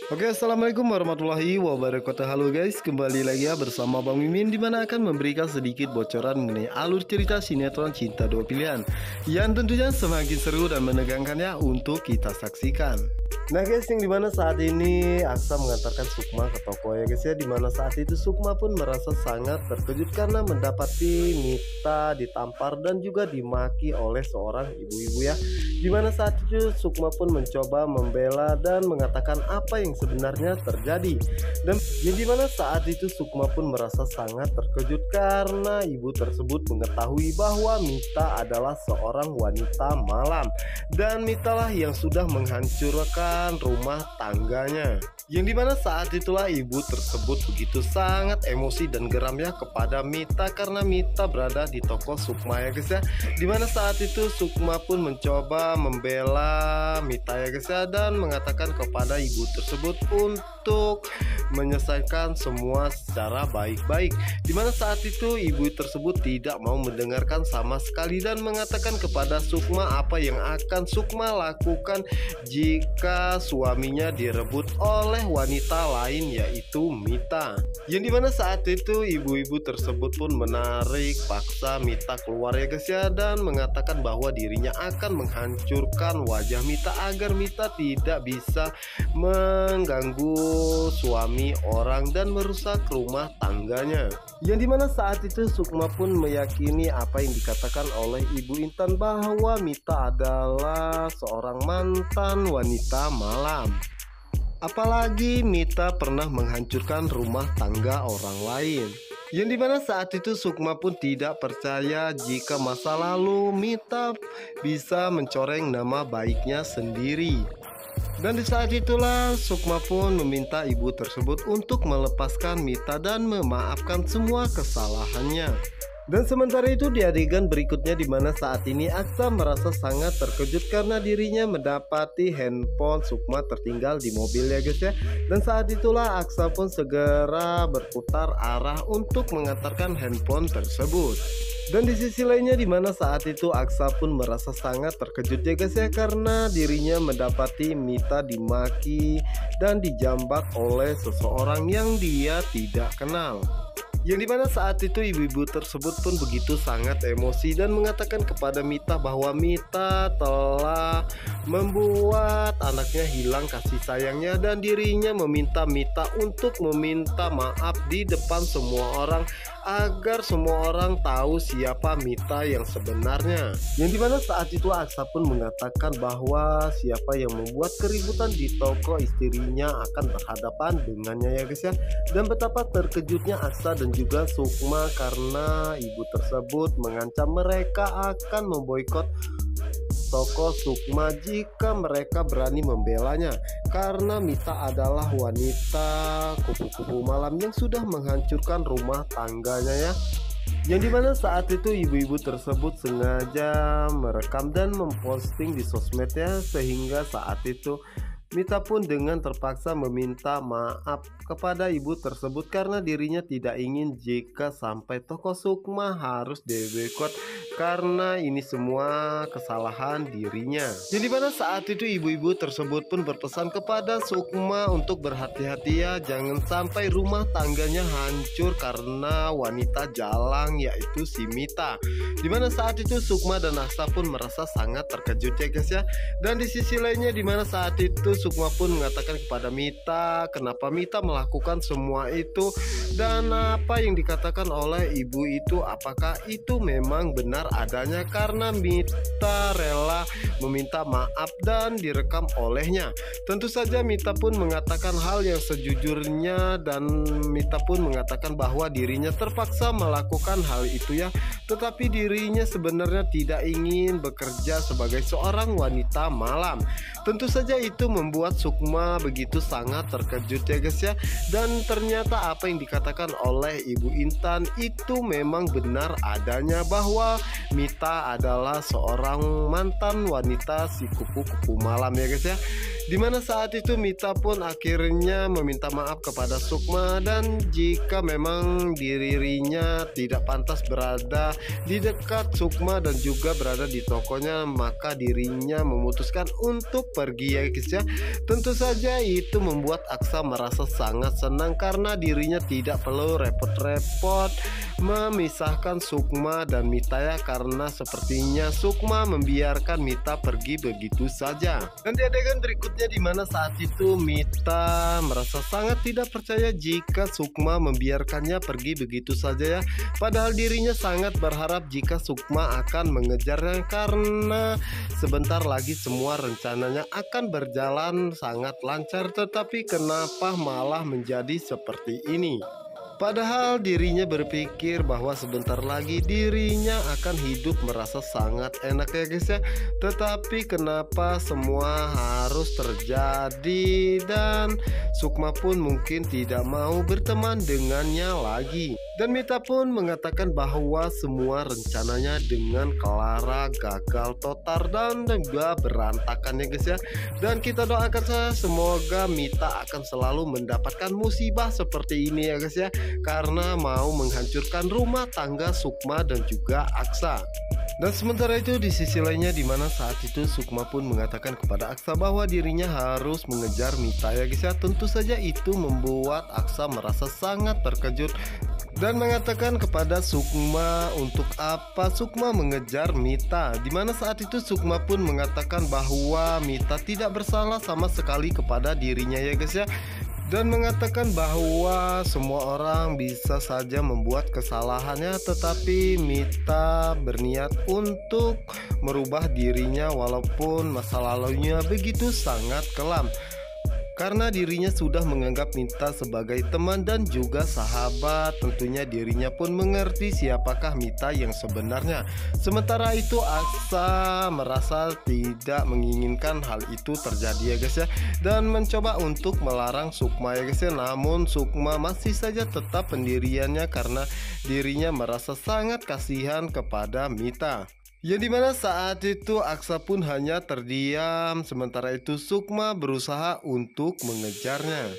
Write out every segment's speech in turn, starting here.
Oke, assalamualaikum warahmatullahi wabarakatuh. Halo guys, kembali lagi ya bersama Bang Mimin, dimana akan memberikan sedikit bocoran mengenai alur cerita sinetron Cinta Dua Pilihan yang tentunya semakin seru dan menegangkan ya untuk kita saksikan. Nah guys, yang dimana saat ini Aksa mengantarkan Sukma ke toko ya guys ya, dimana saat itu Sukma pun merasa sangat terkejut karena mendapati Mita ditampar dan juga dimaki oleh seorang ibu-ibu ya. Dimana saat itu Sukma pun mencoba membela dan mengatakan apa yang sebenarnya terjadi. Dan yang dimana saat itu Sukma pun merasa sangat terkejut karena ibu tersebut mengetahui bahwa Mita adalah seorang wanita malam, dan Mita lah yang sudah menghancurkan rumah tangganya. Yang dimana saat itulah ibu tersebut begitu sangat emosi dan geram ya kepada Mita karena Mita berada di toko Sukma ya guys ya. Dimana saat itu Sukma pun mencoba membela Mita ya guys ya, dan mengatakan kepada ibu tersebut untuk menyelesaikan semua secara baik-baik. Dimana saat itu ibu tersebut tidak mau mendengarkan sama sekali dan mengatakan kepada Sukma apa yang akan Sukma lakukan jika suaminya direbut oleh wanita lain, yaitu Mita. Yang dimana saat itu ibu-ibu tersebut pun menarik paksa Mita keluar ya guys ya, dan mengatakan bahwa dirinya akan menghancurkan wajah Mita agar Mita tidak bisa mengganggu suami orang dan merusak rumah tangganya. Yang dimana saat itu Sukma pun meyakini apa yang dikatakan oleh Ibu Intan bahwa Mita adalah seorang mantan wanita malam. Apalagi Mita pernah menghancurkan rumah tangga orang lain. Yang dimana saat itu Sukma pun tidak percaya jika masa lalu Mita bisa mencoreng nama baiknya sendiri. Dan di saat itulah Sukma pun meminta ibu tersebut untuk melepaskan Mita dan memaafkan semua kesalahannya. Dan sementara itu di adegan berikutnya, dimana saat ini Aksa merasa sangat terkejut karena dirinya mendapati handphone Sukma tertinggal di mobil ya guys ya. Dan saat itulah Aksa pun segera berputar arah untuk mengantarkan handphone tersebut. Dan di sisi lainnya, dimana saat itu Aksa pun merasa sangat terkejut ya guys ya, karena dirinya mendapati Mita dimaki dan dijambak oleh seseorang yang dia tidak kenal. Yang dimana saat itu ibu-ibu tersebut pun begitu sangat emosi dan mengatakan kepada Mita bahwa Mita telah membuat anaknya hilang kasih sayangnya, dan dirinya meminta Mita untuk meminta maaf di depan semua orang agar semua orang tahu siapa Mita yang sebenarnya. Yang dimana saat itu Aksa pun mengatakan bahwa siapa yang membuat keributan di toko istrinya akan berhadapan dengannya ya guys ya. Dan betapa terkejutnya Aksa dan juga Sukma karena ibu tersebut mengancam mereka akan memboikot toko Sukma jika mereka berani membelanya, karena Mita adalah wanita kupu-kupu malam yang sudah menghancurkan rumah tangganya ya. Yang dimana saat itu ibu-ibu tersebut sengaja merekam dan memposting di sosmednya, sehingga saat itu Mita pun dengan terpaksa meminta maaf kepada ibu tersebut karena dirinya tidak ingin jika sampai toko Sukma harus diboikot karena ini semua kesalahan dirinya. Jadi pada saat itu ibu-ibu tersebut pun berpesan kepada Sukma untuk berhati-hati ya, jangan sampai rumah tangganya hancur karena wanita jalang yaitu si Mita. Dimana saat itu Sukma dan Aksa pun merasa sangat terkejut ya guys ya. Dan di sisi lainnya, dimana saat itu Sukma pun mengatakan kepada Mita kenapa Mita melakukan semua itu, dan apa yang dikatakan oleh ibu itu apakah itu memang benar adanya, karena Mita rela meminta maaf dan direkam olehnya. Tentu saja Mita pun mengatakan hal yang sejujurnya, dan Mita pun mengatakan bahwa dirinya terpaksa melakukan hal itu ya, tetapi dirinya sebenarnya tidak ingin bekerja sebagai seorang wanita malam. Tentu saja itu membuat Sukma begitu sangat terkejut ya guys ya. Dan ternyata apa yang dikatakan oleh Ibu Intan itu memang benar adanya, bahwa Mita adalah seorang mantan wanita si kupu-kupu malam ya guys ya. Dimana saat itu Mita pun akhirnya meminta maaf kepada Sukma, dan jika memang dirinya tidak pantas berada di dekat Sukma dan juga berada di tokonya, maka dirinya memutuskan untuk pergi ya guys ya. Tentu saja itu membuat Aksa merasa sangat senang karena dirinya tidak perlu repot-repot memisahkan Sukma dan Mita ya, karena sepertinya Sukma membiarkan Mita pergi begitu saja. Dan di adegan berikutnya dimana saat itu Mita merasa sangat tidak percaya jika Sukma membiarkannya pergi begitu saja ya, padahal dirinya sangat berharap jika Sukma akan mengejarnya karena sebentar lagi semua rencananya akan berjalan sangat lancar. Tetapi kenapa malah menjadi seperti ini? Padahal dirinya berpikir bahwa sebentar lagi dirinya akan hidup merasa sangat enak ya guys ya. Tetapi kenapa semua harus terjadi, dan Sukma pun mungkin tidak mau berteman dengannya lagi. Dan Mita pun mengatakan bahwa semua rencananya dengan Clara gagal total dan juga berantakan ya guys ya. Dan kita doakan saja semoga Mita akan selalu mendapatkan musibah seperti ini ya guys ya, karena mau menghancurkan rumah tangga Sukma dan juga Aksa. Dan sementara itu di sisi lainnya dimana saat itu Sukma pun mengatakan kepada Aksa bahwa dirinya harus mengejar Mita ya guys ya. Tentu saja itu membuat Aksa merasa sangat terkejut dan mengatakan kepada Sukma untuk apa Sukma mengejar Mita. Dimana saat itu Sukma pun mengatakan bahwa Mita tidak bersalah sama sekali kepada dirinya ya guys ya, dan mengatakan bahwa semua orang bisa saja membuat kesalahannya, tetapi Mita berniat untuk merubah dirinya walaupun masa lalunya begitu sangat kelam, karena dirinya sudah menganggap Mita sebagai teman dan juga sahabat. Tentunya dirinya pun mengerti siapakah Mita yang sebenarnya. Sementara itu Aksa merasa tidak menginginkan hal itu terjadi ya guys ya, dan mencoba untuk melarang Sukma ya guys ya. Namun Sukma masih saja tetap pendiriannya karena dirinya merasa sangat kasihan kepada Mita. Yang dimana saat itu Aksa pun hanya terdiam, sementara itu Sukma berusaha untuk mengejarnya.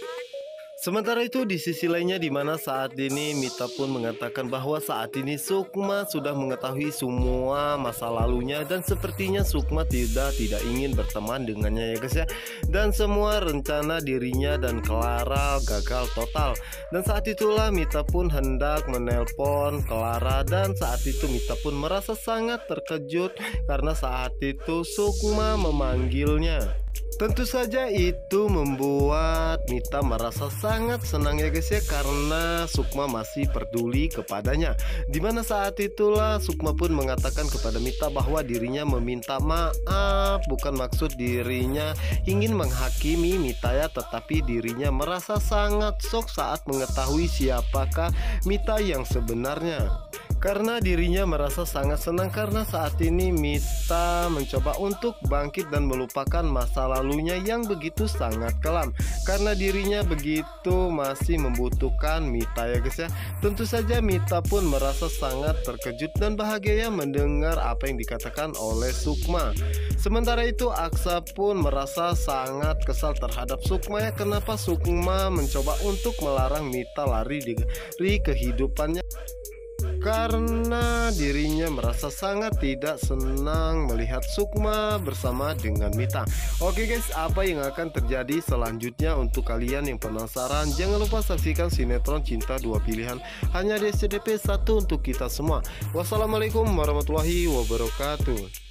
Sementara itu di sisi lainnya dimana saat ini Mita pun mengatakan bahwa saat ini Sukma sudah mengetahui semua masa lalunya, dan sepertinya Sukma tidak ingin berteman dengannya ya guys ya. Dan semua rencana dirinya dan Clara gagal total. Dan saat itulah Mita pun hendak menelpon Clara, dan saat itu Mita pun merasa sangat terkejut karena saat itu Sukma memanggilnya. Tentu saja itu membuat Mita merasa sangat senang ya guys ya, karena Sukma masih peduli kepadanya. Dimana saat itulah Sukma pun mengatakan kepada Mita bahwa dirinya meminta maaf, bukan maksud dirinya ingin menghakimi Mita ya, tetapi dirinya merasa sangat shock saat mengetahui siapakah Mita yang sebenarnya. Karena dirinya merasa sangat senang karena saat ini Mita mencoba untuk bangkit dan melupakan masa lalunya yang begitu sangat kelam, karena dirinya begitu masih membutuhkan Mita ya guys ya. Tentu saja Mita pun merasa sangat terkejut dan bahagia mendengar apa yang dikatakan oleh Sukma. Sementara itu Aksa pun merasa sangat kesal terhadap Sukma ya, kenapa Sukma mencoba untuk melarang Mita lari dari kehidupannya, karena dirinya merasa sangat tidak senang melihat Sukma bersama dengan Mita. Oke guys, apa yang akan terjadi selanjutnya? Untuk kalian yang penasaran, jangan lupa saksikan sinetron Cinta Dua Pilihan hanya di SCTV 1 untuk kita semua. Wassalamualaikum warahmatullahi wabarakatuh.